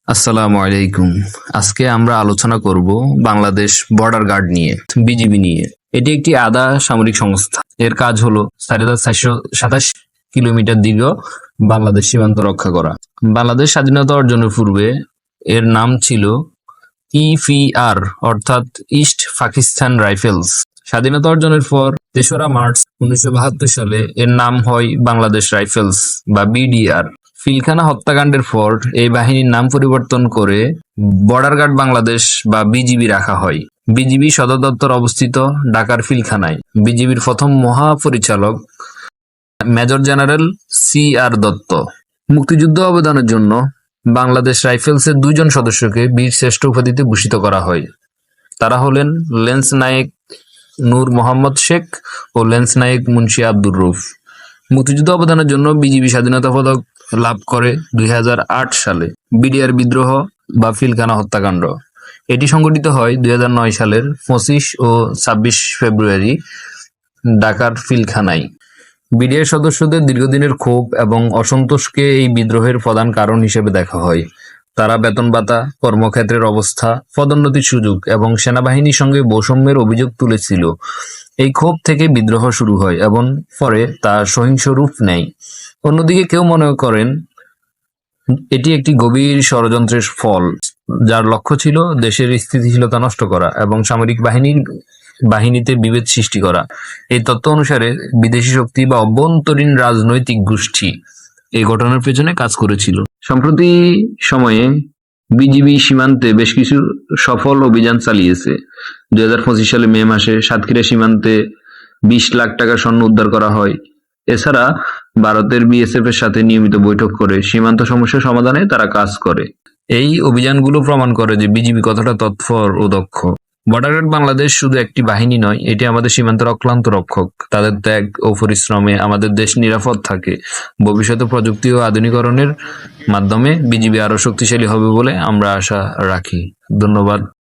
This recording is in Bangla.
আসসালামু আলাইকুম। আজকে আমরা আলোচনা করব বাংলাদেশ বর্ডার গার্ড নিয়ে, বিজিবি নিয়ে। এটি একটি আধা সামরিক সংস্থা। এর কাজ হলো 4,427 কিলোমিটার দীর্ঘ বাংলাদেশ সীমান্ত রক্ষা করা। বাংলাদেশ স্বাধীনতা অর্জনের পূর্বে এর নাম ছিল ইপিআর, অর্থাৎ ইস্ট পাকিস্তান রাইফেলস। স্বাধীনতা অর্জনের পর 3রা মার্চ 1972 সালে এর নাম হয় বাংলাদেশ রাইফেলস বা বিডিআর। পিলখানা হত্যাকাণ্ডের পর এই বাহিনীর নাম পরিবর্তন করে বর্ডার গার্ড বাংলাদেশ বা বিজিবি রাখা হয়। বিজিবি সদর দপ্তর অবস্থিত ঢাকার পিলখানায়। বিজিবির প্রথম মহাপরিচালক মেজর জেনারেল CR দত্ত। মুক্তিযুদ্ধ অবদানের জন্য বাংলাদেশ রাইফেলসের 2 জন সদস্যকে বীর শ্রেষ্ঠ উপাধিতে ভূষিত করা হয়। তারা হলেন লেন্স নায়েক নূর মোহাম্মদ শেখ ও লেন্স নায়েক মুন্সি আব্দুর রউফ। মুক্তিযুদ্ধ অবদানের জন্য বিজিবি স্বাধীনতা পদক লাভ করে 2008 সালে। বিডিআর বিদ্রোহ বা পিলখানা হত্যাকাণ্ড, এটি সংঘটিত হয় 2009 সালের 25 ও 26 ফেব্রুয়ারি ঢাকার পিলখানায়। বিডিআর সদস্যদের দীর্ঘদিনের ক্ষোভ এবং অসন্তোষকে এই বিদ্রোহের প্রধান কারণ হিসেবে দেখা হয়। তারা বেতন ভাতা, কর্মক্ষেত্রের অবস্থা, পদোন্নতির সুযোগ এবং সেনাবাহিনীর সঙ্গে বৈষম্যের অভিযোগ তুলেছিল। এই ক্ষোভ থেকে বিদ্রোহ শুরু হয় এবং পরে তা সহিংস রূপ নেয়। অন্যদিকে কেউ মনে করেন এটি একটি গভীর ষড়যন্ত্রের ফল, যার লক্ষ্য ছিল দেশের স্থিতিশীলতা নষ্ট করা এবং সামরিক বাহিনীতে বিভেদ সৃষ্টি করা। এই তত্ত্ব অনুসারে বিদেশি শক্তি বা অভ্যন্তরীণ রাজনৈতিক গোষ্ঠী এই ঘটনার পেছনে কাজ করেছিল। সম্প্রতি সময়ে বিজিবি সীমান্তে বেশ কিছু সফল অভিযান চালিয়েছে। 2025 সালে মে মাসে সাতক্ষীরা সীমান্তে 20 লাখ টাকা স্বর্ণ উদ্ধার করা হয়। এছাড়া ভারতের বিএসএফ এর সাথে নিয়মিত বৈঠক করে সীমান্ত সমস্যা সমাধানে তারা কাজ করে। এই অভিযানগুলো প্রমাণ করে যে বিজিবি কতটা তৎপর ও দক্ষ। বর্ডার গার্ড বাংলাদেশ শুধু একটি বাহিনী নয়, এটি আমাদের সীমান্তের অক্লান্ত রক্ষক। তাদের ত্যাগ ও পরিশ্রমে আমাদের দেশ নিরাপদ থাকে। ভবিষ্যতে প্রযুক্তি ও আধুনিকরণের মাধ্যমে বিজিবি আরো শক্তিশালী হবে বলে আমরা আশা রাখি। ধন্যবাদ।